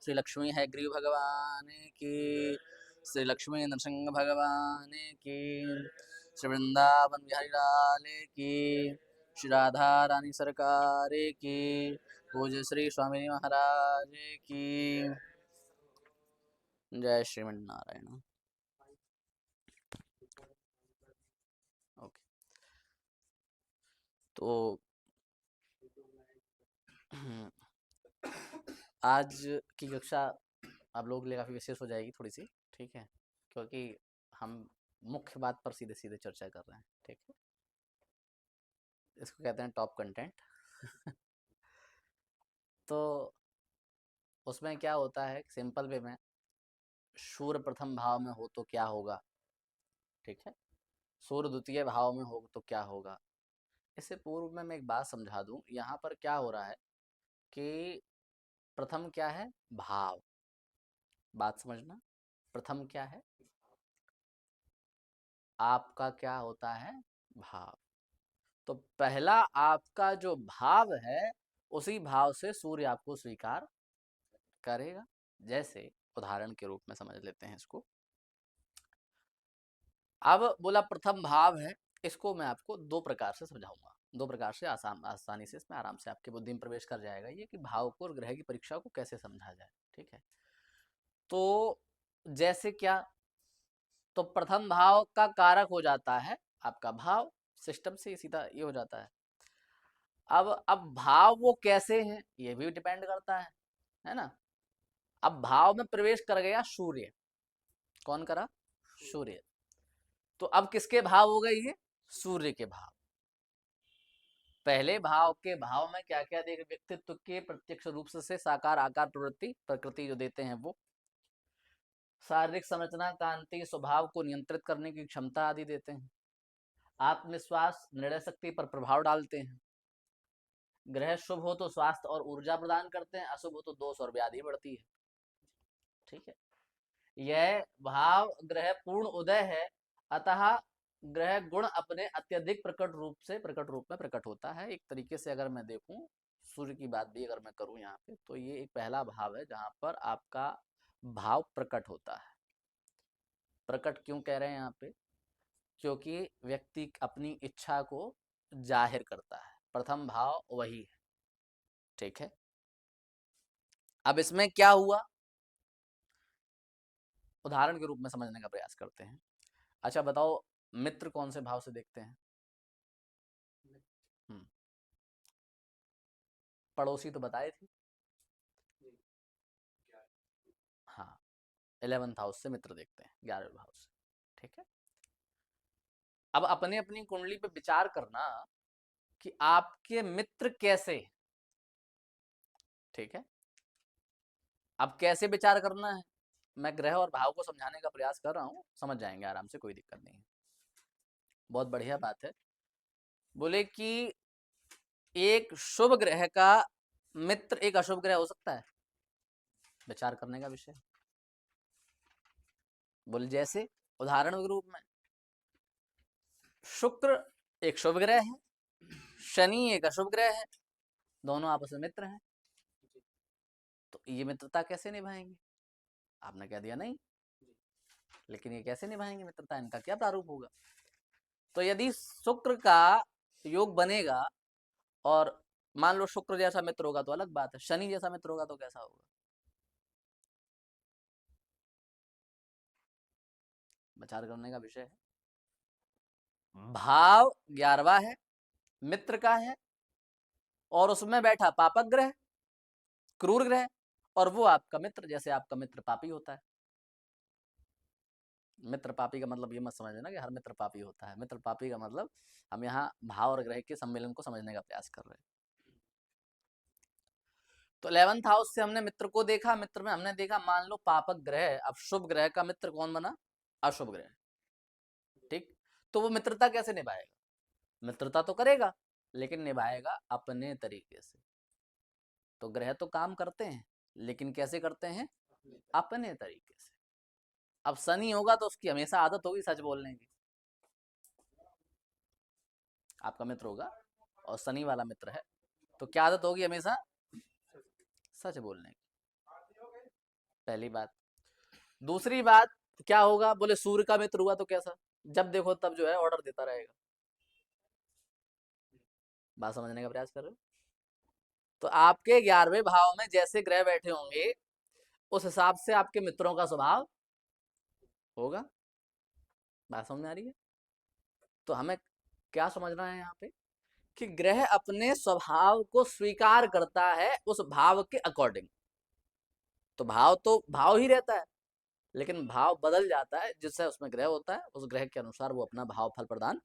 श्री लक्ष्मी हयग्रीव भगवान की, श्री लक्ष्मी नरसिंह भगवान की, श्री वृंदावन बिहारी लाल की, श्री राधा रानी सरकार की, पूज्य श्री स्वामी महाराज की। जय श्रीमन्नारायण। ओके, तो आज की कक्षा आप लोगों के लिए काफ़ी विशेष हो जाएगी थोड़ी सी, ठीक है, क्योंकि हम मुख्य बात पर सीधे सीधे चर्चा कर रहे हैं, ठीक है। इसको कहते हैं टॉप कंटेंट। तो उसमें क्या होता है, सिंपल वे में, सूर्य प्रथम भाव में हो तो क्या होगा, ठीक है, सूर्य द्वितीय भाव में हो तो क्या होगा। इससे पूर्व में मैं एक बात समझा दूं, यहाँ पर क्या हो रहा है कि प्रथम क्या है, भाव। बात समझना, प्रथम क्या है, आपका क्या होता है, भाव। तो पहला आपका जो भाव है, उसी भाव से सूर्य आपको स्वीकार करेगा। जैसे उदाहरण के रूप में समझ लेते हैं इसको। अब बोला प्रथम भाव है, इसको मैं आपको दो प्रकार से समझाऊंगा, दो प्रकार से आसानी से इसमें आराम से आपके बुद्धि में प्रवेश कर जाएगा ये कि भाव को और ग्रह की परीक्षा को कैसे समझा जाए, ठीक है। तो जैसे क्या, तो प्रथम भाव का कारक हो जाता है आपका भाव, सिस्टम से सीधा ये हो जाता है। अब भाव वो कैसे हैं ये भी डिपेंड करता है ना। अब भाव में प्रवेश कर गया सूर्य, कौन करा, सूर्य। तो अब किसके भाव हो गए ये, सूर्य के भाव। पहले भाव के भाव में क्या क्या देख, व्यक्तित्व के प्रत्यक्ष रूप से साकार आकार प्रवृत्ति प्रकृति जो देते हैं वो, शारीरिक संरचना कांति स्वभाव को नियंत्रित करने की क्षमता आदि देते हैं, आत्मविश्वास निर्णय शक्ति पर प्रभाव डालते हैं, ग्रह शुभ हो तो स्वास्थ्य और ऊर्जा प्रदान करते हैं, अशुभ हो तो दोष और व्याधि बढ़ती है, ठीक है। यह भाव ग्रह पूर्ण उदय है, अतः ग्रह गुण अपने अत्यधिक प्रकट रूप में प्रकट होता है। एक तरीके से अगर मैं देखूं, सूर्य की बात भी अगर मैं करूं यहाँ पे, तो ये एक पहला भाव है जहां पर आपका भाव प्रकट होता है। प्रकट क्यों कह रहे हैं यहाँ पे, क्योंकि व्यक्ति अपनी इच्छा को जाहिर करता है, प्रथम भाव वही है, ठीक है। अब इसमें क्या हुआ, उदाहरण के रूप में समझने का प्रयास करते हैं। अच्छा बताओ, मित्र कौन से भाव से देखते हैं, पड़ोसी तो बताए थे, हाँ, 11th हाउस से मित्र देखते हैं, 11वें भाव से, ठीक है। अब अपने अपनी कुंडली पे विचार करना कि आपके मित्र कैसे, ठीक है। अब कैसे विचार करना है, मैं ग्रह और भाव को समझाने का प्रयास कर रहा हूं, समझ जाएंगे आराम से, कोई दिक्कत नहीं है। बहुत बढ़िया बात है। बोले कि एक शुभ ग्रह का मित्र एक अशुभ ग्रह हो सकता है, विचार करने का विषय। बोले जैसे उदाहरण के रूप में, शुक्र एक शुभ ग्रह है, शनि एक अशुभ ग्रह है, दोनों आपस में मित्र हैं, तो ये मित्रता कैसे निभाएंगे, आपने कह दिया नहीं, लेकिन ये कैसे निभाएंगे मित्रता, इनका क्या प्रारूप होगा। तो यदि शुक्र का योग बनेगा, और मान लो शुक्र जैसा मित्र होगा तो अलग बात है, शनि जैसा मित्र होगा तो कैसा होगा, विचार करने का विषय है। भाव 11वां है, मित्र का है, और उसमें बैठा पापक ग्रह, क्रूर ग्रह, और वो आपका मित्र, जैसे आपका मित्र पापी होता है। मित्र पापी का मतलब ये मत समझना कि हर मित्र पापी होता है, मित्र पापी का मतलब हम यहाँ भाव और ग्रह के सम्मेलन को समझने का प्रयास कर रहे हैं। तो 11th हाउस से हमने मित्र को देखा, मित्र में हमने देखा मान लो पापक ग्रह, अब शुभ ग्रह का मित्र कौन बना, अशुभ ग्रह, ठीक। तो वो मित्रता कैसे निभाएगा, मित्रता तो करेगा लेकिन निभाएगा अपने तरीके से। तो ग्रह तो काम करते हैं, लेकिन कैसे करते हैं, अपने तरीके से। अब शनि होगा तो उसकी हमेशा आदत होगी सच बोलने की, आपका मित्र होगा और शनि वाला मित्र है, तो क्या आदत होगी हमेशा, सच बोलने की। पहली बात। दूसरी बात, क्या होगा, बोले सूर्य का मित्र हुआ तो कैसा, जब देखो तब जो है ऑर्डर देता रहेगा। बात समझने का प्रयास कर रहे हो? तो आपके 11वें भाव में जैसे ग्रह बैठे होंगे उस हिसाब से आपके मित्रों का स्वभाव होगा। बात समझ में आ रही है? तो हमें क्या समझना है यहाँ पे, कि ग्रह अपने स्वभाव को स्वीकार करता है उस भाव के अकॉर्डिंग। तो भाव ही रहता है, लेकिन भाव बदल जाता है जिससे उसमें ग्रह होता है, उस ग्रह के अनुसार वो अपना भाव फल प्रदान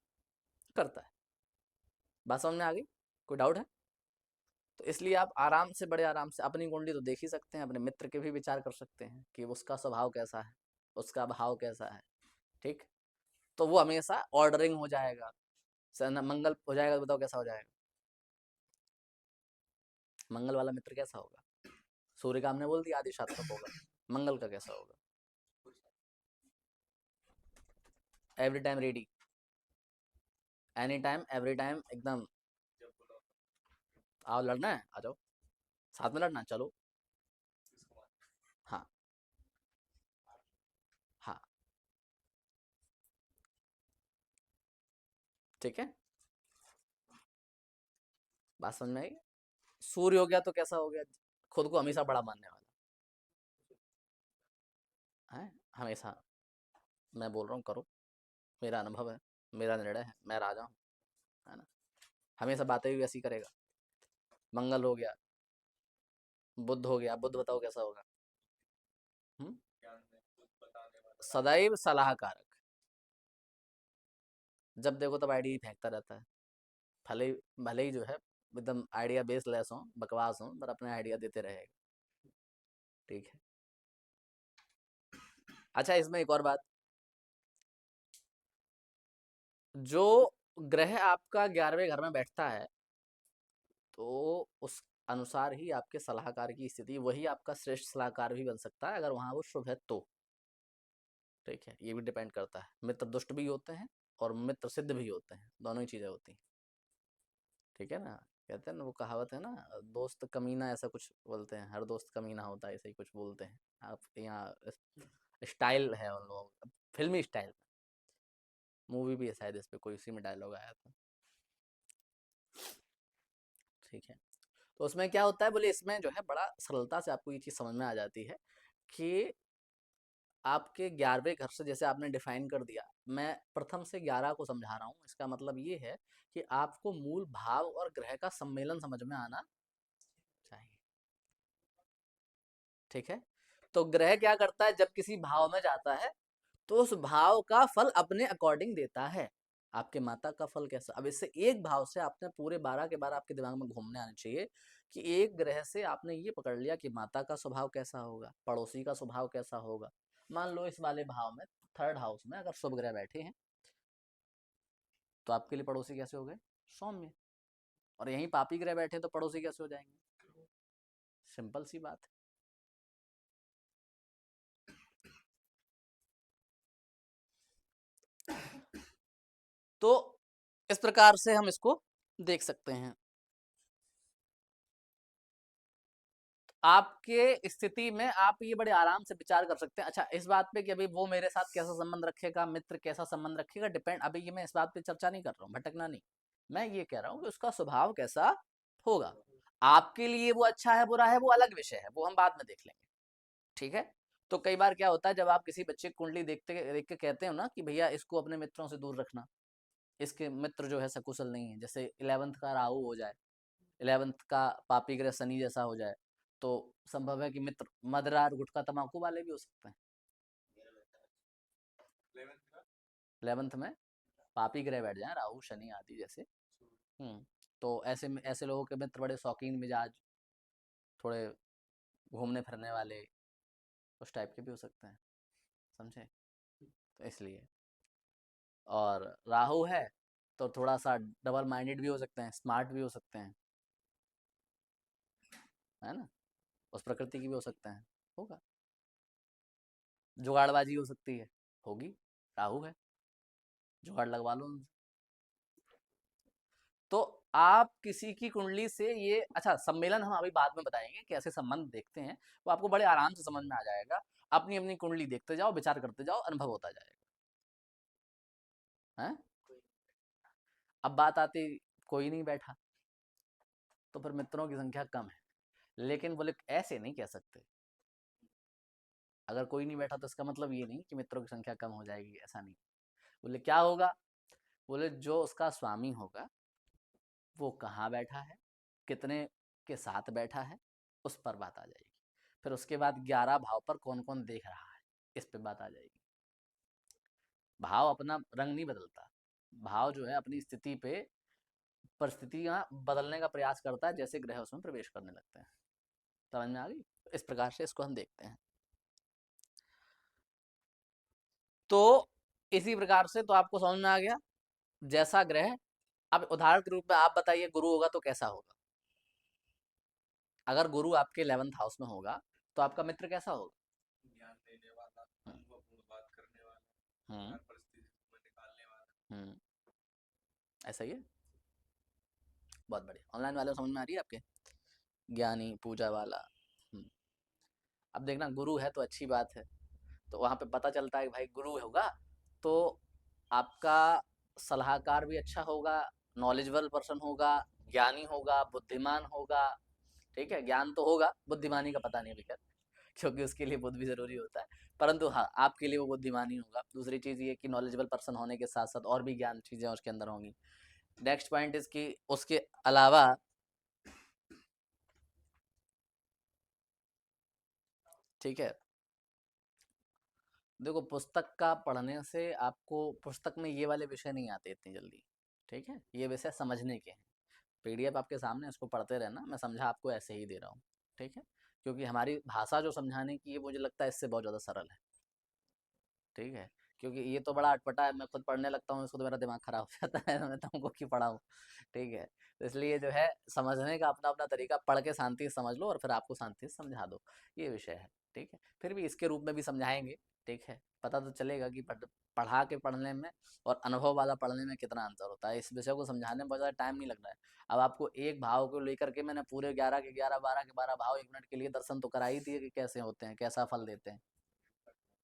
करता है। बात समझ में आ गई? कोई डाउट है? तो इसलिए आप आराम से, बड़े आराम से अपनी कुंडली तो देख ही सकते हैं, अपने मित्र के भी विचार कर सकते हैं कि उसका स्वभाव कैसा है, उसका भाव कैसा है। ठीक, तो वो हमेशा ऑर्डरिंग हो जाएगा। मंगल हो जाएगा तो बताओ कैसा हो जाएगा? मंगल वाला मित्र कैसा होगा? सूर्य का हमने बोल दिया आदि सात्विक होगा। मंगल का कैसा होगा? Every time ready, any time every time, एकदम। आओ लड़ना है, आ जाओ, साथ में लड़ना, चलो। हाँ, हाँ, ठीक है। बात समझ में आई? सूर्य हो गया तो कैसा हो गया? खुद को हमेशा बड़ा मानने वाला है, हमेशा। मैं बोल रहा हूँ करो, मेरा अनुभव है, मेरा निर्णय है, मैं राजा हूँ, है ना। हमेशा बातें भी वैसी करेगा। मंगल हो गया, बुध हो गया, बुध बताओ कैसा होगा? हम्म? सदैव सलाहकारक, जब देखो तब आइडिया ही फेंकता रहता है। भले भले ही जो है एकदम आइडिया बेसलेस हो, बकवास हो, पर अपने आइडिया देते रहेगा। ठीक है। अच्छा, इसमें एक और बात, जो ग्रह आपका 11वें घर में बैठता है तो उस अनुसार ही आपके सलाहकार की स्थिति, वही आपका श्रेष्ठ सलाहकार भी बन सकता है अगर वहां वो शुभ है तो। ठीक है, ये भी डिपेंड करता है। मित्र दुष्ट भी होते हैं और मित्र सिद्ध भी होते हैं, दोनों ही चीजें होती हैं। ठीक है ना, कहते हैं ना वो कहावत है ना, दोस्त कमीना, ऐसा कुछ बोलते हैं, हर दोस्त कमीना होता है, ऐसा ही कुछ बोलते हैं। आप यहाँ स्टाइल है उन लोगों का, फिल्मी स्टाइल। मूवी भी है शायद इस पे कोई, उसी में डायलॉग आया था। ठीक है, तो उसमें क्या होता है, बोले इसमें जो है बड़ा सरलता से आपको ये चीज़ समझ में आ जाती है कि आपके 11वें घर से, जैसे आपने डिफाइन कर दिया, मैं प्रथम से 11 को समझा रहा हूँ। इसका मतलब ये है कि आपको मूल भाव और ग्रह का सम्मेलन समझ में आना चाहिए। ठीक है, तो ग्रह क्या करता है, जब किसी भाव में जाता है तो उस भाव का फल अपने अकॉर्डिंग देता है। आपके माता का फल कैसा, अब इससे एक भाव से आपने पूरे 12 के 12 आपके दिमाग में घूमने आने चाहिए कि एक ग्रह से आपने ये पकड़ लिया कि माता का स्वभाव कैसा होगा, पड़ोसी का स्वभाव कैसा होगा। मान लो इस वाले भाव में, थर्ड हाउस में अगर शुभ ग्रह बैठे हैं तो आपके लिए पड़ोसी कैसे हो गए? सौम्य। और यहीं पापी ग्रह बैठे तो पड़ोसी कैसे हो जाएंगे? सिंपल सी बात है। तो इस प्रकार से हम इसको देख सकते हैं। आपके स्थिति में आप ये बड़े आराम से विचार कर सकते हैं। अच्छा, इस बात पे कि अभी वो मेरे साथ कैसा संबंध रखेगा, मित्र कैसा संबंध रखेगा, डिपेंड, अभी ये मैं इस बात पे चर्चा नहीं कर रहा हूँ, भटकना नहीं। मैं ये कह रहा हूँ कि उसका स्वभाव कैसा होगा। आपके लिए वो अच्छा है बुरा है वो अलग विषय है, वो हम बाद में देख लेंगे। ठीक है। तो कई बार क्या होता है, जब आप किसी बच्चे की कुंडली देख के कहते हो ना कि भैया इसको अपने मित्रों से दूर रखना, इसके मित्र जो है सकुशल नहीं है, जैसे 11th का राहु हो जाए, 11th का पापी ग्रह शनि जैसा हो जाए, तो संभव है कि मित्र मदरा, गुटखा, तंबाकू वाले भी हो सकते हैं। 11th में पापी ग्रह बैठ जाए, राहु शनि आदि जैसे। तो ऐसे लोगों के मित्र बड़े शौकीन मिजाज, थोड़े घूमने फिरने वाले, उस टाइप के भी हो सकते हैं। समझे? तो इसलिए, और राहु है तो थोड़ा सा डबल माइंडेड भी हो सकते हैं, स्मार्ट भी हो सकते हैं, है ना, उस प्रकृति की भी हो सकते हैं। होगा, जुगाड़बाजी हो सकती है, होगी, राहु है, जुगाड़ लगवा लो उनसे। तो आप किसी की कुंडली से ये, अच्छा सम्मेलन हम अभी बाद में बताएंगे, कैसे संबंध देखते हैं, वो आपको बड़े आराम से समझ में आ जाएगा। अपनी अपनी कुंडली देखते जाओ, विचार करते जाओ, अनुभव होता जाएगा। हैं? अब बात आती, कोई नहीं बैठा, तो फिर मित्रों की संख्या कम है। लेकिन बोले ऐसे नहीं कह सकते, अगर कोई नहीं बैठा तो इसका मतलब ये नहीं कि मित्रों की संख्या कम हो जाएगी, ऐसा नहीं। बोले क्या होगा? बोले जो उसका स्वामी होगा वो कहाँ बैठा है, कितने के साथ बैठा है, उस पर बात आ जाएगी। फिर उसके बाद 11 भाव पर कौन कौन देख रहा है, इस पे बात आ जाएगी। भाव अपना रंग नहीं बदलता, भाव जो है अपनी स्थिति पे परिस्थितियां बदलने का प्रयास करता है, जैसे ग्रह उसमें प्रवेश करने लगते हैं। समझ में आ गई? इस प्रकार से इसको हम देखते हैं। तो इसी प्रकार से तो आपको समझ में आ गया जैसा ग्रह। अब उदाहरण के रूप में आप बताइए, गुरु होगा तो कैसा होगा? अगर गुरु आपके 11th हाउस में होगा तो आपका मित्र कैसा होगा? ज्ञान देने वाला, अनुभवपूर्ण बात करने वाला, हर परिस्थिति में निकालने वाला। ऐसा ही है। बहुत बढ़िया। ऑनलाइन वाले समझ में आ रही है आपके? ज्ञानी, पूजा वाला। अब देखना, गुरु है तो अच्छी बात है, तो वहाँ पे पता चलता है कि भाई गुरु होगा तो आपका सलाहकार भी अच्छा होगा, नॉलेजेबल पर्सन होगा, ज्ञानी होगा, बुद्धिमान होगा। ठीक है, ज्ञान तो होगा, बुद्धिमानी का पता नहीं अभी खैर, क्योंकि उसके लिए बुद्ध भी जरूरी होता है। परंतु हाँ, आपके लिए वो बुद्धिमान ही होगा। दूसरी चीज़ ये कि नॉलेजेबल पर्सन होने के साथ साथ और भी ज्ञान चीज़ें उसके अंदर होंगी। नेक्स्ट पॉइंट इज कि उसके अलावा, ठीक है, देखो पुस्तक का पढ़ने से आपको पुस्तक में ये वाले विषय नहीं आते इतनी जल्दी। ठीक है, ये विषय समझने के हैं। पीडीएफ आपके सामने, इसको पढ़ते रहना, मैं समझा आपको ऐसे ही दे रहा हूँ। ठीक है, क्योंकि हमारी भाषा जो समझाने की है मुझे लगता है इससे बहुत ज़्यादा सरल है। ठीक है, क्योंकि ये तो बड़ा अटपटा है, मैं खुद पढ़ने लगता हूँ इसको तो मेरा दिमाग खराब हो जाता है, मैं तुमको क्यों पढ़ाऊँ। ठीक है, तो इसलिए जो है समझने का अपना अपना तरीका, पढ़ के शांति से समझ लो और फिर आपको शांति से समझा दो, ये विषय है। ठीक है, फिर भी इसके रूप में भी समझाएंगे। ठीक है, पता तो चलेगा कि पढ़ा के पढ़ने में और अनुभव वाला पढ़ने में कितना अंतर होता है। इस विषय को समझाने में बहुत ज़्यादा टाइम नहीं लग रहा है। अब आपको एक भाव को लेकर के मैंने पूरे 11 के 11, 12 के 12 भाव 1 मिनट के लिए दर्शन तो करा ही दिए कि कैसे होते हैं, कैसा फल देते हैं।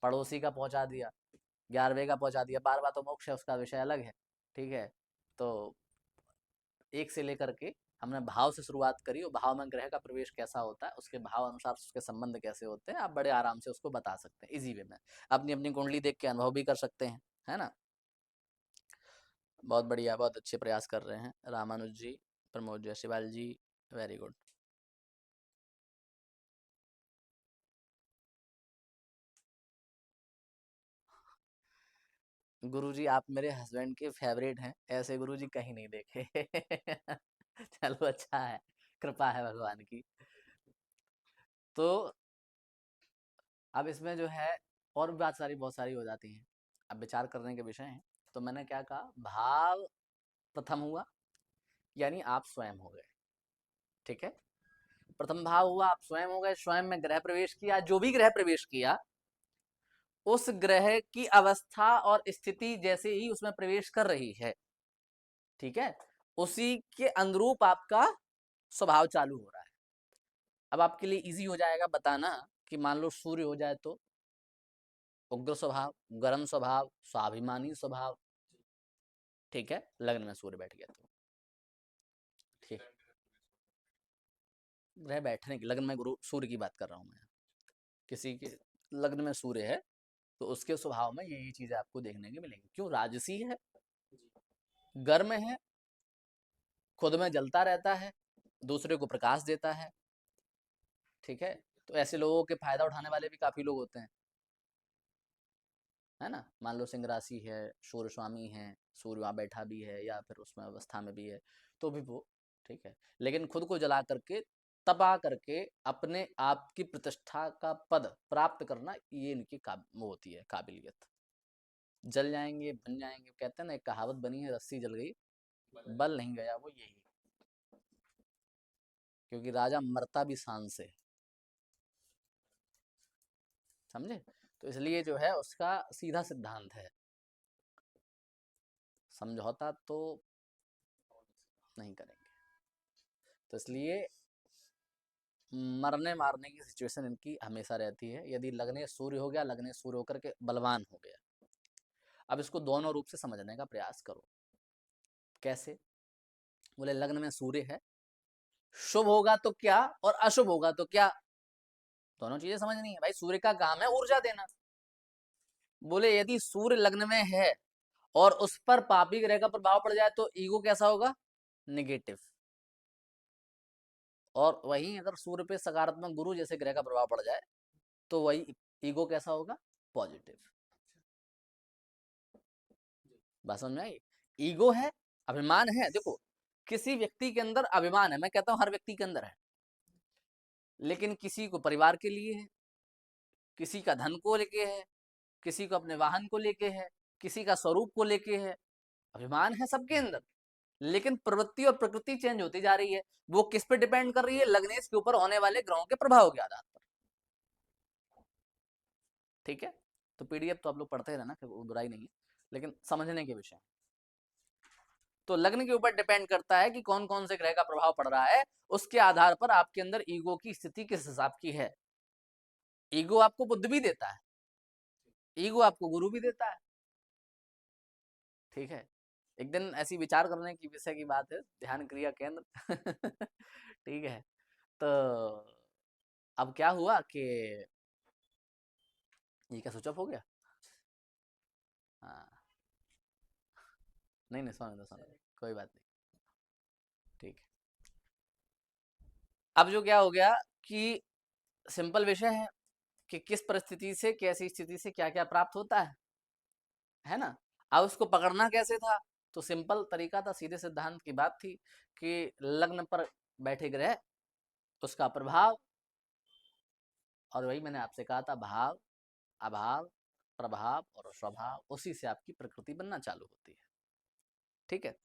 पड़ोसी का पहुंचा दिया, 11वें का पहुंचा दिया, 12वां तो मोक्ष है, उसका विषय अलग है। ठीक है, तो एक से लेकर के हमने भाव से शुरुआत करी, और भाव में ग्रह का प्रवेश कैसा होता है, उसके भाव अनुसार उसके संबंध कैसे होते हैं, आप बड़े आराम से उसको बता सकते हैं, इजी वे में। अपनी अपनी कुंडली देख के अनुभव भी कर सकते हैं, है ना। बहुत बढ़िया, बहुत अच्छे प्रयास कर रहे हैं रामानुज जी, प्रमोद जायसवाल जी, वेरी गुड। गुरुजी आप मेरे हस्बैंड के फेवरेट हैं, ऐसे गुरुजी कहीं नहीं देखे। चलो अच्छा है, कृपा है भगवान की। तो अब इसमें जो है और भी बात सारी बहुत सारी हो जाती हैं, अब विचार करने के विषय हैं। तो मैंने क्या कहा, भाव प्रथम हुआ, यानी आप स्वयं हो गए। ठीक है, प्रथम भाव हुआ, आप स्वयं हो गए, स्वयं में ग्रह प्रवेश किया, जो भी ग्रह प्रवेश किया उस ग्रह की अवस्था और स्थिति जैसे ही उसमें प्रवेश कर रही है, ठीक है, उसी के अनुरूप आपका स्वभाव चालू हो रहा है। अब आपके लिए इजी हो जाएगा बताना कि मान लो सूर्य हो जाए तो उग्र स्वभाव, गर्म स्वभाव, स्वाभिमानी स्वभाव। ठीक है, लग्न में सूर्य बैठ गया तो ठीक, ग्रह बैठने की, लग्न में गुरु सूर्य की बात कर रहा हूँ मैं। किसी के लग्न में सूर्य है तो उसके स्वभाव में ये चीजें आपको देखने की मिलेंगी। क्यों? राजसी है, गर्म है, खुद में जलता रहता है, दूसरे को प्रकाश देता है। ठीक है, तो ऐसे लोगों के फायदा उठाने वाले भी काफी लोग होते हैं, है ना। मान लो सिंह राशि है, सूर्य स्वामी है, सूर्य वहाँ बैठा भी है या फिर उसमें अवस्था में भी है, तो भी वो ठीक है, लेकिन खुद को जला करके, तपा करके अपने आप की प्रतिष्ठा का पद प्राप्त करना, ये इनकी वो होती है काबिलियत। जल जाएंगे, बन जाएंगे, कहते हैं ना, एक कहावत बनी है, रस्सी जल गई बल नहीं गया, वो यही, क्योंकि राजा मरता भी शान से, समझे। तो इसलिए जो है उसका सीधा सिद्धांत है, समझौता तो नहीं करेंगे। तो इसलिए मरने मारने की सिचुएशन इनकी हमेशा रहती है। यदि लग्न सूर्य हो गया, लग्न सूर्य होकर के बलवान हो गया। अब इसको दोनों रूप से समझने का प्रयास करो। कैसे? बोले लग्न में सूर्य है, शुभ होगा तो क्या और अशुभ होगा तो क्या, दोनों चीजें समझनी है भाई। सूर्य का काम है ऊर्जा देना। बोले यदि सूर्य लग्न में है और उस पर पापी ग्रह का प्रभाव पड़ जाए तो ईगो कैसा होगा? निगेटिव। और वहीं अगर सूर्य पे सकारात्मक गुरु जैसे ग्रह का प्रभाव पड़ जाए तो वही ईगो कैसा होगा? पॉजिटिव। बात समझ में आई? ईगो है, अभिमान है। देखो किसी व्यक्ति के अंदर अभिमान है, मैं कहता हूं हर व्यक्ति के अंदर है, लेकिन किसी को परिवार के लिए है, किसी का धन को लेके है, किसी को अपने वाहन को लेके है, किसी का स्वरूप को लेके है। अभिमान है सबके अंदर, लेकिन प्रवृत्ति और प्रकृति चेंज होती जा रही है। वो किस पे डिपेंड कर रही है? लग्नेश के ऊपर होने वाले ग्रहों के प्रभाव के आधार पर। ठीक है, तो पीडीएफ तो आप लोग पढ़ते रहना, बुराई नहीं है, लेकिन समझने के विषय। तो लग्न के ऊपर डिपेंड करता है कि कौन कौन से ग्रह का प्रभाव पड़ रहा है, उसके आधार पर आपके अंदर ईगो की स्थिति किस हिसाब की है। ईगो आपको बुद्धि भी देता है, ईगो आपको गुरु भी देता है। ठीक है, एक दिन ऐसी विचार करने की विषय की बात है, ध्यान क्रिया केंद्र। ठीक है, तो अब क्या हुआ कि ये क्या स्विच ऑफ हो गया? हाँ, नहीं नहीं, सोने दो, कोई बात नहीं। ठीक है, अब जो क्या हो गया कि सिंपल विषय है कि किस परिस्थिति से कैसी स्थिति से क्या क्या प्राप्त होता है ना। अब उसको पकड़ना कैसे था? तो सिंपल तरीका था, सीधे सिद्धांत की बात थी कि लग्न पर बैठे ग्रह, उसका प्रभाव, और वही मैंने आपसे कहा था, भाव, अभाव, प्रभाव और स्वभाव, उसी से आपकी प्रकृति बनना चालू होती है। ठीक है,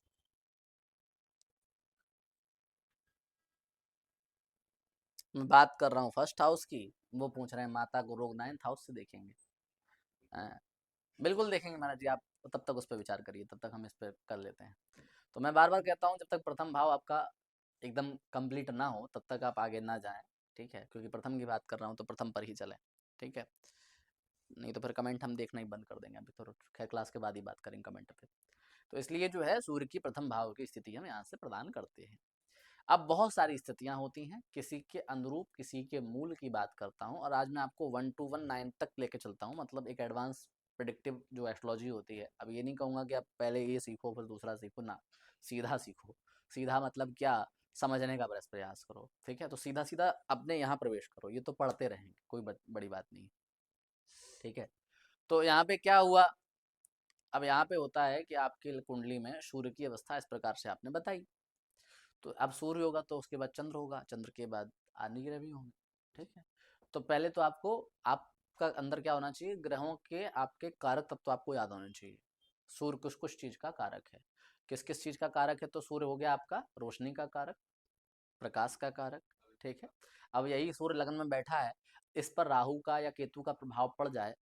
मैं बात कर रहा हूँ फर्स्ट हाउस की, वो पूछ रहे हैं माता को रोग 9th हाउस से देखेंगे। बिल्कुल देखेंगे महाराज जी, आप तब तक उस पर विचार करिए, तब तक हम इस पर कर लेते हैं। तो मैं बार बार कहता हूँ, जब तक प्रथम भाव आपका एकदम कंप्लीट ना हो तब तक आप आगे ना जाएं। ठीक है, क्योंकि प्रथम की बात कर रहा हूँ तो प्रथम पर ही चलें। ठीक है, नहीं तो फिर कमेंट हम देखना ही बंद कर देंगे। अभी तो खैर क्लास के बाद ही बात करेंगे कमेंट पे। तो इसलिए जो है सूर्य की प्रथम भाव की स्थिति हम यहाँ से प्रदान करते हैं। अब बहुत सारी स्थितियां होती हैं, किसी के अनुरूप किसी के मूल की बात करता हूँ, और आज मैं आपको 1 to 9 तक लेके चलता हूँ, मतलब एक एडवांस प्रिडिक्टिव जो एस्ट्रोलॉजी होती है। अब ये नहीं कहूँगा कि आप पहले ये सीखो फिर दूसरा सीखो ना, सीधा सीखो। सीधा मतलब क्या, समझने का प्रयास करो। ठीक है, तो सीधा सीधा अपने यहाँ प्रवेश करो, ये तो पढ़ते रहेंगे, कोई बड़ी बात नहीं। ठीक है, तो यहाँ पे क्या हुआ? अब यहाँ पे होता है कि आपकी कुंडली में सूर्य की अवस्था इस प्रकार से आपने बताई, तो अब सूर्य होगा तो उसके बाद चंद्र होगा, चंद्र के बाद आदि ग्रह भी होंगे। ठीक है, तो पहले तो आपको आपका अंदर क्या होना चाहिए, ग्रहों के आपके कारक तत्व आपको याद होने चाहिए। सूर्य कुछ कुछ चीज का कारक है। किस किस चीज का कारक है? तो सूर्य हो गया आपका रोशनी का कारक, प्रकाश का कारक। ठीक है, अब यही सूर्य लग्न में बैठा है, इस पर राहु का या केतु का प्रभाव पड़ जाए,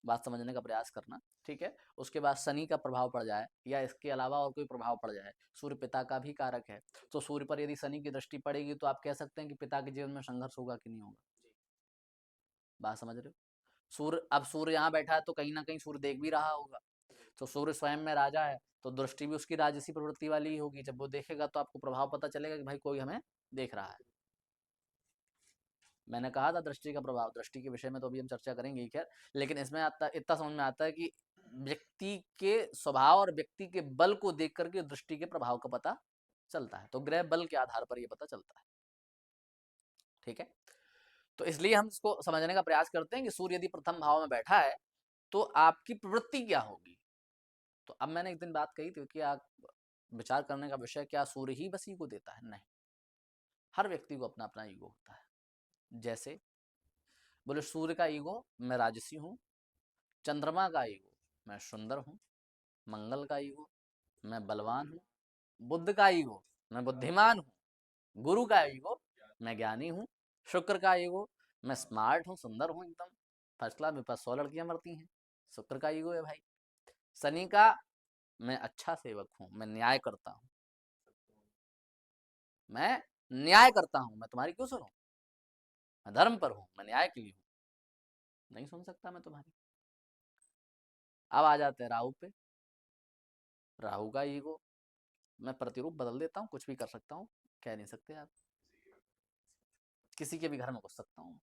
बात समझने का प्रयास करना। ठीक है, उसके बाद शनि का प्रभाव पड़ जाए या इसके अलावा और कोई प्रभाव पड़ जाए, सूर्य पिता का भी कारक है, तो सूर्य पर यदि शनि की दृष्टि पड़ेगी तो आप कह सकते हैं कि पिता के जीवन में संघर्ष होगा कि नहीं होगा। बात समझ रहे हो? सूर्य, अब सूर्य यहाँ बैठा है तो कहीं ना कहीं सूर्य देख भी रहा होगा, तो सूर्य स्वयं में राजा है, तो दृष्टि भी उसकी राजसी प्रवृत्ति वाली ही होगी। जब वो देखेगा तो आपको प्रभाव पता चलेगा कि भाई कोई हमें देख रहा है। मैंने कहा था दृष्टि का प्रभाव, दृष्टि के विषय में तो अभी हम चर्चा करेंगे ही खैर, लेकिन इसमें आता इतना समझ में आता है कि व्यक्ति के स्वभाव और व्यक्ति के बल को देख करके दृष्टि के प्रभाव का पता चलता है, तो ग्रह बल के आधार पर यह पता चलता है। ठीक है, तो इसलिए हम इसको समझने का प्रयास करते हैं कि सूर्य यदि प्रथम भाव में बैठा है तो आपकी प्रवृत्ति क्या होगी। तो अब मैंने एक दिन बात कही थी कि आप विचार करने का विषय, क्या सूर्य ही बस ईगो देता है? नहीं, हर व्यक्ति को अपना अपना ईगो होता है। जैसे बोले सूर्य का ईगो, मैं राजसी हूँ। चंद्रमा का ईगो, मैं सुंदर हूँ। मंगल का ईगो, मैं बलवान हूँ। बुद्ध का ईगो, मैं बुद्धिमान हूँ। गुरु का ईगो, मैं ज्ञानी हूँ। शुक्र का ईगो, मैं स्मार्ट हूँ, सुंदर हूँ एकदम फर्स्ट क्लास, मेरे पास 100 लड़कियां मरती हैं। शुक्र का ईगो है भाई। शनि का, मैं अच्छा सेवक हूँ, मैं न्याय करता हूँ। मैं न्याय करता हूं, मैं तुम्हारी क्यों सुनूं? मैं धर्म पर हूं, मैं न्याय के लिए हूं, नहीं सुन सकता मैं तुम्हारी। अब आ जाते हैं राहु पे। राहु का ईगो, मैं प्रतिरूप बदल देता हूँ, कुछ भी कर सकता हूँ, कह नहीं सकते आप। किसी के भी घर में घुस सकता हूँ,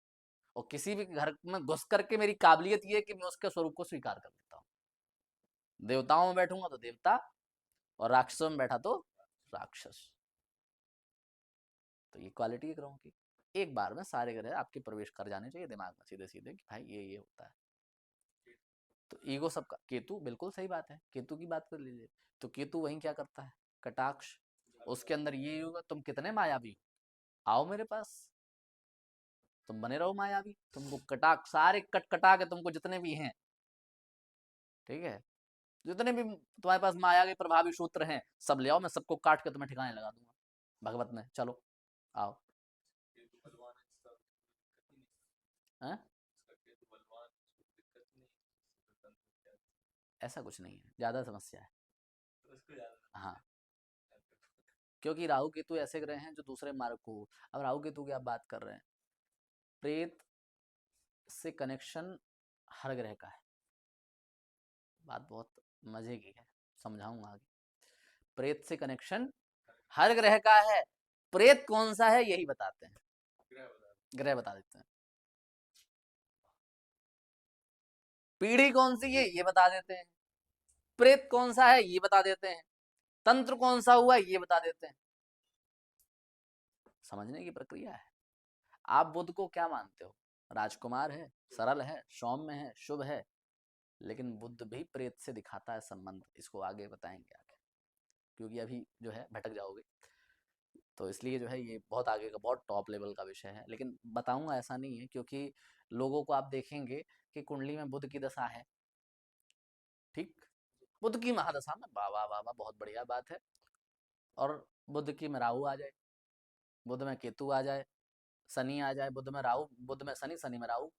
और किसी भी घर में घुस करके मेरी काबिलियत ये है कि मैं उसके स्वरूप को स्वीकार कर लेता हूँ। देवताओं में बैठूंगा तो देवता, और राक्षसों में बैठा तो राक्षस। तो ये क्वालिटी है ग्रहों की। एक बार में सारे ग्रह आपके प्रवेश कर जाने चाहिए दिमाग में सीधे सीधे कि भाई ये होता है। तो ईगो सबका, केतु बिल्कुल सही बात है, केतु की बात कर लीजिए। तो केतु वहीं क्या करता है, कटाक्ष। उसके अंदर ये होगा, तुम कितने मायावी हो, आओ मेरे पास, तुम बने रहो मायावी, तुमको कटाक्ष सारे कट कटा के तुमको जितने भी हैं, ठीक है, जितने भी तुम्हारे पास माया के प्रभावी सूत्र हैं सब ले आओ, मैं सबको काट के तुम्हें ठिकाने लगा दूंगा भगवत में, चलो आओ। है? ऐसा कुछ नहीं है, ज्यादा समस्या है। हाँ, क्योंकि राहु केतु ऐसे ग्रह हैं जो दूसरे मार्ग को, अब राहु केतु की आप बात कर रहे हैं, प्रेत से कनेक्शन हर ग्रह का है। बात बहुत मजे की है, समझाऊंगा आगे। प्रेत से कनेक्शन हर ग्रह का है, प्रेत कौन सा है यही बताते हैं, ग्रह बता देते हैं। पीढ़ी कौन सी है ये बता देते हैं, प्रेत कौन सा है ये बता देते हैं, तंत्र कौन सा हुआ ये बता देते हैं। समझने की प्रक्रिया है। आप बुध को क्या मानते हो, राजकुमार है, सरल है, सौम्य है, शुभ है, लेकिन बुध भी प्रेत से दिखाता है संबंध, इसको आगे बताएंगे आगे, क्योंकि अभी जो है भटक जाओगे। तो इसलिए जो है ये बहुत आगे का, बहुत टॉप लेवल का विषय है, लेकिन बताऊंगा ऐसा नहीं है, क्योंकि लोगों को आप देखेंगे कि कुंडली में बुध की दशा है, ठीक, बुध की महादशा में वाह वाह वाह वाह बहुत बढ़िया बात है, और बुध की में राहु आ जाए, बुध में केतु आ जाए, शनि आ जाए, बुध में राहु, बुध में शनि, शनि में राहु,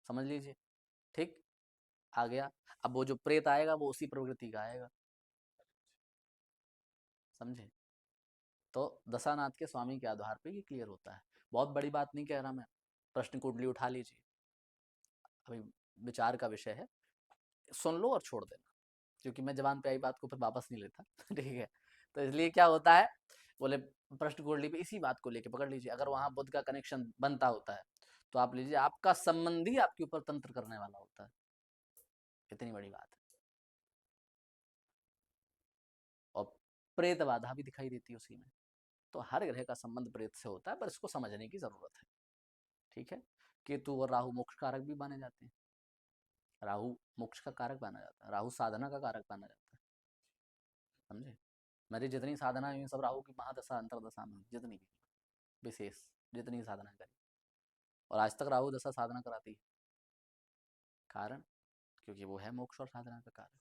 समझ लीजिए, ठीक, आ गया। अब वो जो प्रेत आएगा वो उसी प्रवृत्ति का आएगा, समझे। तो दशानाथ के स्वामी के आधार पे ये क्लियर होता है, बहुत बड़ी बात नहीं कह रहा मैं, प्रश्न कुंडली उठा लीजिए, अभी विचार का विषय है, सुन लो और छोड़ देना, क्योंकि मैं जबान पे आई बात को फिर वापस नहीं लेता ठीक है। तो इसलिए क्या होता है, बोले प्रश्न कुंडली पे इसी बात को लेके पकड़ लीजिए, अगर वहां बुध का कनेक्शन बनता होता है तो आप लीजिए, आपका संबंधी आपके ऊपर तंत्र करने वाला होता है, इतनी बड़ी बात है। और प्रेत बाधा भी दिखाई देती है उसी में। तो हर ग्रह का संबंध प्रेत से होता है, पर इसको समझने की जरूरत है, ठीक है। केतु और राहु मोक्ष कारक भी माने जाते हैं, राहु मोक्ष का कारक माना जाता है, राहु साधना का कारक माना जाता है, समझे। मेरी जितनी साधना हुई सब राहु की महादशा अंतरदशा में, जितनी भी विशेष जितनी साधना करी, और आज तक राहु दशा साधना कराती है, कारण क्योंकि वो है मोक्ष और साधना का कारण।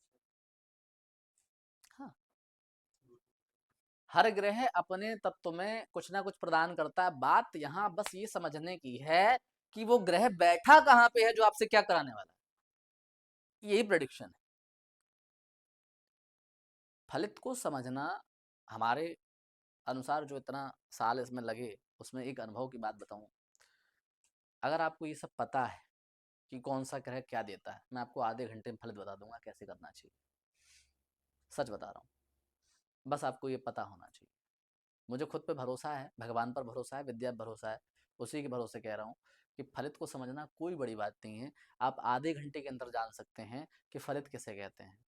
हाँ, हर ग्रह अपने तत्व में कुछ ना कुछ प्रदान करता है, बात यहाँ बस ये समझने की है कि वो ग्रह बैठा कहाँ पे है जो आपसे क्या कराने वाला है, यही प्रेडिक्शन है। फलित को समझना हमारे अनुसार जो इतना साल इसमें लगे, उसमें एक अनुभव की बात बताऊं, अगर आपको ये सब पता है कि कौन सा ग्रह क्या देता है, मैं आपको आधे घंटे में फलित बता दूंगा कैसे करना चाहिए, सच बता रहा हूँ, बस आपको ये पता होना चाहिए। मुझे खुद पे भरोसा है, भगवान पर भरोसा है, विद्या पर भरोसा है, उसी के भरोसे कह रहा हूँ कि फलित को समझना कोई बड़ी बात नहीं है, आप आधे घंटे के अंदर जान सकते हैं कि फलित किसे कहते हैं।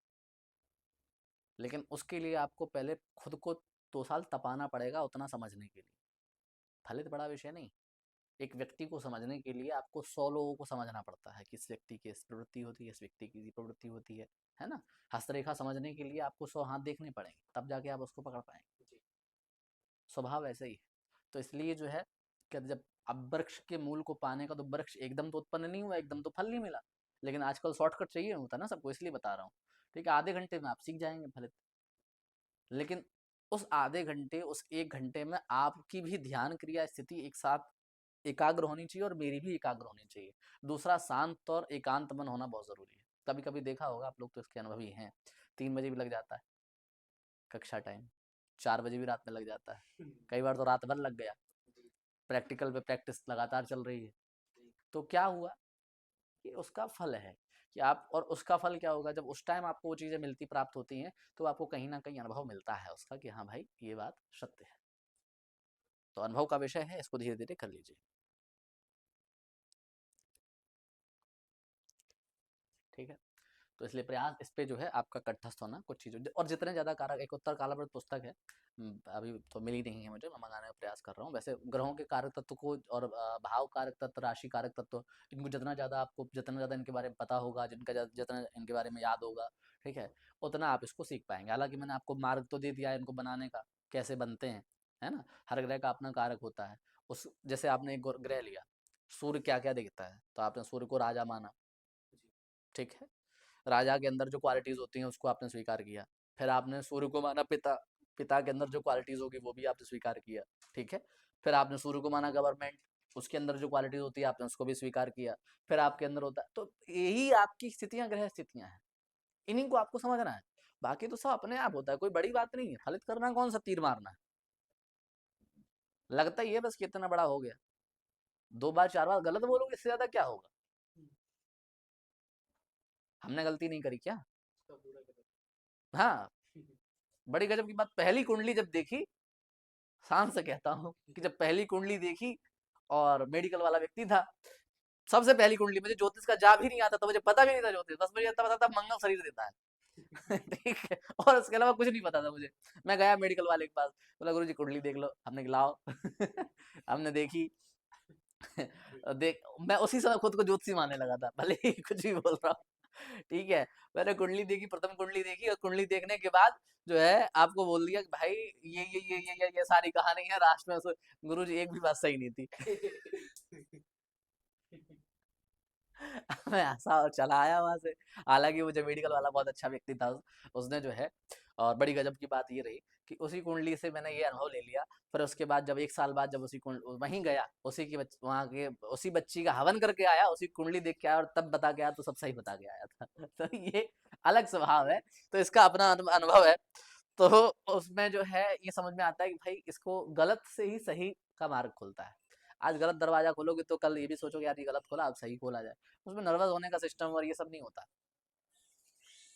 लेकिन उसके लिए आपको पहले खुद को 2 साल तपाना पड़ेगा उतना समझने के लिए, फलित बड़ा विषय नहीं। एक व्यक्ति को समझने के लिए आपको 100 लोगों को समझना पड़ता है कि इस व्यक्ति की इस प्रवृत्ति होती है, इस व्यक्ति की इस प्रवृत्ति होती है ना। हस्तरेखा समझने के लिए आपको 100 हाथ देखने पड़ेंगे, तब जाके आप उसको पकड़ पाएंगे, स्वभाव ऐसे ही है। तो इसलिए जो है कि जब अब वृक्ष के मूल को पाने का, तो वृक्ष एकदम तो उत्पन्न नहीं हुआ, एकदम तो फल नहीं मिला, लेकिन आजकल शॉर्टकट चाहिए होता है ना सबको, इसलिए बता रहा हूँ, ठीक है। आधे घंटे में आप सीख जाएंगे फलित, लेकिन उस आधे घंटे, उस 1 घंटे में आपकी भी ध्यान क्रिया स्थिति एक साथ एकाग्र होनी चाहिए, और मेरी भी एकाग्र होनी चाहिए। दूसरा, शांत और एकांत मन होना बहुत जरूरी है। कभी कभी देखा होगा आप लोग तो इसके अनुभवी हैं, 3 बजे भी लग जाता है कक्षा टाइम, 4 बजे भी रात में लग जाता है, कई बार तो रात भर लग गया, प्रैक्टिकल पे प्रैक्टिस लगातार चल रही है। तो क्या हुआ कि उसका फल है कि आप, और उसका फल क्या होगा, जब उस टाइम आपको वो चीज़ें मिलती प्राप्त होती हैं तो आपको कहीं ना कहीं अनुभव मिलता है उसका कि हाँ भाई ये बात सत्य है। तो अनुभव का विषय है, इसको धीरे धीरे कर लीजिए। ठीक है, तो इसलिए प्रयास इस पे जो है आपका कंठस्थ होना कुछ चीज़ों, और जितने ज़्यादा कारक, एक उत्तर कालावृत पुस्तक है, अभी तो मिली नहीं है मुझे, मैं मंगाने का प्रयास कर रहा हूँ। वैसे ग्रहों के कारक तत्व को और भाव कारक तत्व, राशि कारक तत्व, इनको जितना ज़्यादा आपको, जितना ज़्यादा इनके बारे में पता होगा, जितना इनके बारे में याद होगा, ठीक है, उतना आप इसको सीख पाएंगे। हालांकि मैंने आपको मार्ग तो दे दिया है इनको बनाने का, कैसे बनते हैं, है ना। हर ग्रह का अपना कारक होता है। उस जैसे आपने एक ग्रह लिया, सूर्य क्या क्या देखता है, तो आपने सूर्य को राजा माना, ठीक है, राजा के अंदर जो क्वालिटीज होती हैं उसको आपने स्वीकार किया। फिर आपने सूर्य को माना पिता, पिता के अंदर जो क्वालिटीज होगी वो भी आपने स्वीकार किया, ठीक है। फिर आपने सूर्य को माना गवर्नमेंट, उसके अंदर जो क्वालिटीज होती है आपने उसको भी स्वीकार किया। फिर आपके अंदर होता है, तो यही आपकी स्थितियां, ग्रह स्थितियां हैं, इन्हीं को आपको समझना है। बाकी तो सब अपने आप होता है, कोई बड़ी बात नहीं है। फलित करना कौन सा तीर मारना है, लगता ही है बस कितना बड़ा हो गया। 2 बार 4 बार गलत बोलोगे, इससे ज्यादा क्या होगा। हमने गलती नहीं करी क्या। हाँ, बड़ी गजब की बात, पहली कुंडली जब देखी, शान से कहता हूँ कि जब पहली कुंडली देखी, और मेडिकल वाला व्यक्ति था, सबसे पहली कुंडली, मुझे ज्योतिष का जा भी नहीं आता था, मुझे पता भी नहीं था ज्योतिष, बस मुझे इतना पता था मंगल शरीर देता है ठीक है, और उसके अलावा कुछ नहीं पता था मुझे। मैं गया मेडिकल वाले के पास, बोला गुरु जी कुंडली देख लो, हमने लाओ हमने देखी देख, मैं उसी समय खुद को ज्योतिषी मानने लगा था, भले ही कुछ भी बोल रहा हूँ, ठीक है। मैंने कुंडली देखी, प्रथम कुंडली देखी, और कुंडली देखने के बाद जो है आपको बोल दिया कि भाई ये सारी कहानी है, राष्ट्र में गुरु जी एक भी बात सही नहीं थी मैं हंसा और चला आया वहां से। हालांकि वो जो मेडिकल वाला बहुत अच्छा व्यक्ति था, उसने जो है, और बड़ी गजब की बात ये रही कि उसी कुंडली से मैंने ये अनुभव ले लिया। फिर उसके बाद जब 1 साल बाद जब उसी कुंड वहीं गया, उसी की वहाँ के उसी बच्ची का हवन करके आया, उसी कुंडली देख के आया, और तब बता के आया तो सब सही बता के आया था तो ये अलग स्वभाव है, तो इसका अपना अनुभव है। तो उसमें जो है ये समझ में आता है कि भाई इसको गलत से ही सही का मार्ग खुलता है। आज गलत दरवाजा खोलोगे तो कल ये भी सोचोगे यार ये गलत खोला, अब सही खोला जाए। उसमें नर्वस होने का सिस्टम और ये सब नहीं होता,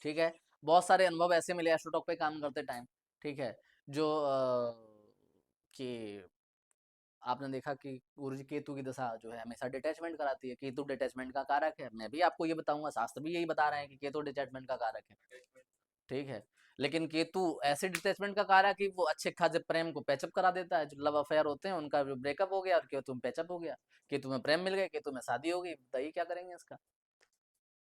ठीक है। बहुत सारे अनुभव ऐसे मिले एस्ट्रोटॉक पे काम करते टाइम, ठीक है, जो कि आपने देखा कि गुरु जी केतु की दशा जो है हमेशा डिटैचमेंट कराती है, केतु डिटैचमेंट का कारक है। मैं भी आपको ये बताऊंगा, शास्त्र भी यही बता रहे हैं कि केतु डिटैचमेंट का कारक है, ठीक है। लेकिन केतु ऐसे डिटैचमेंट का कारक है कि वो अच्छे खासे प्रेम को पैचअप करा देता है। जो लव अफेयर होते हैं उनका जो ब्रेकअप हो गया और केतु में पैचअप हो गया, केतु में प्रेम मिल गया, केतु में शादी हो गई, बताइए क्या करेंगे इसका।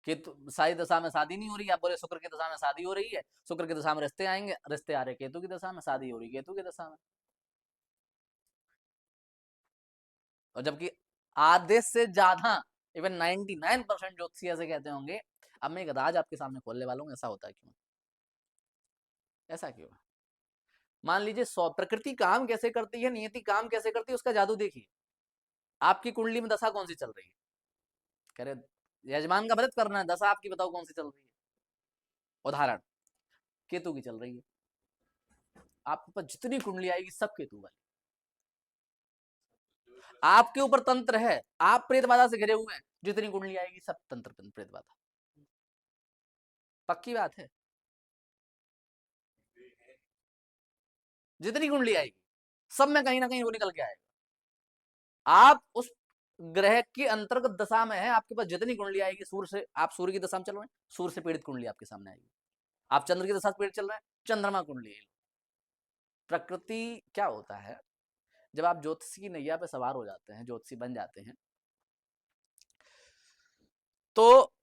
केतु सारी दशा में शादी नहीं हो रही, आप बोले शुक्र की दशा में शादी हो रही है, शुक्र की दशा में रिश्ते आएंगे, रिश्ते आ रहे केतु की दशा में, शादी हो रही केतु की दशा में। और जबकि आधे से ज्यादा, इवन 99% ज्योतिषी ऐसे कहते होंगे। अब मैं एक राज आपके सामने खोलने वाला हूँ, ऐसा होता है क्यों, ऐसा क्यों। मान लीजिए प्रकृति काम कैसे करती है, नियति काम कैसे करती है, उसका जादू देखिए। आपकी कुंडली में दशा कौन सी चल रही है, कह रहे यजमान का व्रत करना है, दशा आपकी बताओ कौन सी चल रही है। उदाहरण, केतु की चल रही है, आपके पास जितनी कुंडली आएगी सब केतु वाली। आपके ऊपर तंत्र है, आप प्रेत बाधा से घिरे हुए हैं, जितनी कुंडली आएगी सब तंत्र प्रेत बाधा, पक्की बात है। जितनी कुंडली आएगी सब में कहीं ना कहीं वो निकल के आएगा। आप उस ग्रह के अंतर्गत दशा में है, आपके पास जितनी कुंडली आएगी, सूर्य से, आप सूर्य की दशा में चल रहे हैं, सूर्य से पीड़ित कुंडली आपके सामने आएगी। आप चंद्र की दशा से पीड़ित चल रहे हैं, चंद्रमा कुंडली। प्रकृति क्या होता है, जब आप ज्योतिषी की नैया पे सवार हो जाते हैं, ज्योतिषी बन जाते हैं, तो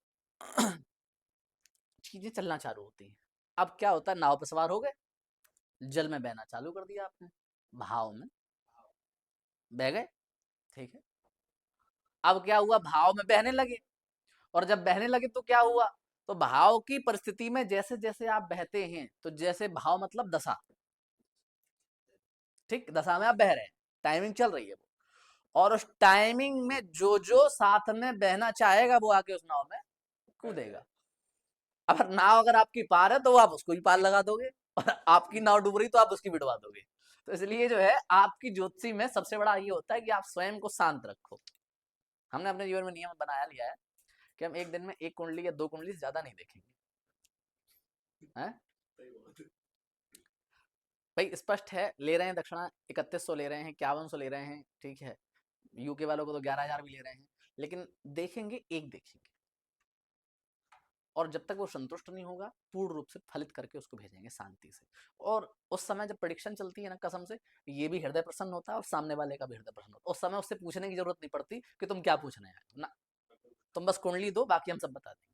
चीजें चलना चालू होती हैं। अब क्या होता है, नाव पे सवार हो गए, जल में बहना चालू कर दिया आपने, भाव में बह गए, ठीक है। अब क्या हुआ, भाव में बहने लगे, और जब बहने लगे तो क्या हुआ, तो भाव की परिस्थिति में जैसे जैसे आप बहते हैं, तो जैसे भाव मतलब दशा, ठीक, दशा में आप बह रहे हैं, टाइमिंग चल रही है वो, और उस टाइमिंग में जो जो साथ में बहना चाहेगा वो आके उस नाव में कूदेगा। अब नाव अगर आपकी पार है तो आप उसको ही पार लगा दोगे, और आपकी नाव डूब रही तो आप उसकी बिड़वा दोगे। तो इसलिए जो है आपकी ज्योतिषी में सबसे बड़ा ये होता है कि आप स्वयं को शांत रखो। हमने अपने जीवन में नियम बनाया लिया है कि हम एक दिन में एक कुंडली या दो कुंडली से ज्यादा नहीं देखेंगे। है भाई, स्पष्ट है, ले रहे हैं दक्षिणा 3100 ले रहे हैं, 5100 ले रहे हैं, ठीक है, यूके वालों को तो 11,000 भी ले रहे हैं, लेकिन देखेंगे, एक देखेंगे, और जब तक वो संतुष्ट नहीं होगा पूर्ण रूप से फलित करके उसको भेजेंगे शांति से। और उस समय जब प्रेडिक्शन चलती है ना कसम से, ये भी हृदय प्रसन्न होता है और सामने वाले का भी हृदय प्रसन्न होता है। उस समय उससे पूछने की जरूरत नहीं पड़ती कि तुम क्या पूछने आए हो ना, तुम बस कुंडली दो, बाकी हम सब बता देंगे।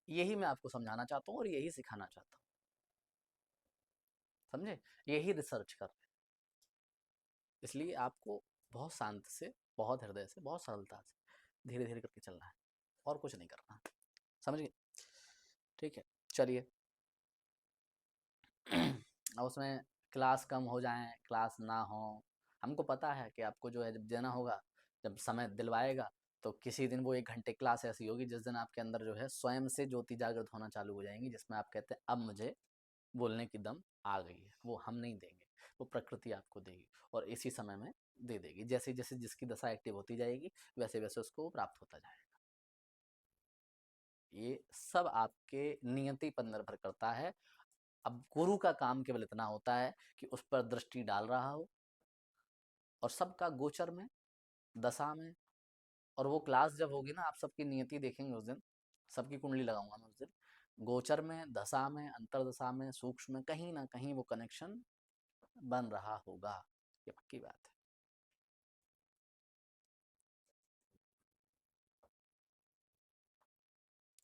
यही मैं आपको समझाना चाहता हूँ और यही सिखाना चाहता हूँ, समझे, यही रिसर्च कर रहे हैं। इसलिए आपको बहुत शांत से, बहुत हृदय से, बहुत सरलता से धीरे धीरे करके चलना है, और कुछ नहीं करना, समझ गए, ठीक है। चलिए अब उसमें क्लास कम हो जाए, क्लास ना हो, हमको पता है कि आपको जो है जब देना होगा, जब समय दिलवाएगा, तो किसी दिन वो 1 घंटे क्लास ऐसी होगी जिस दिन आपके अंदर जो है स्वयं से ज्योति जागृत होना चालू हो जाएंगी, जिसमें आप कहते हैं अब मुझे बोलने की दम आ गई है। वो हम नहीं देंगे, वो प्रकृति आपको देगी, और इसी समय में दे देगी। जैसे जैसे जिसकी दशा एक्टिव होती जाएगी वैसे वैसे उसको प्राप्त होता जाएगा। ये सब आपके नियति पर निर्भर करता है। अब गुरु का काम केवल इतना होता है कि उस पर दृष्टि डाल रहा हो, और सबका गोचर में, दशा में, और वो क्लास जब होगी ना, आप सबकी नियति देखेंगे उस दिन, सबकी कुंडली लगाऊंगा मैं उस दिन, गोचर में, दशा में, अंतरदशा में, सूक्ष्म में, कहीं ना कहीं वो कनेक्शन बन रहा होगा, ये पक्की बात है।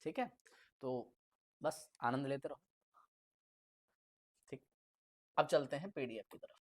ठीक है, तो बस आनंद लेते रहो। ठीक, अब चलते हैं पीडीएफ की तरफ।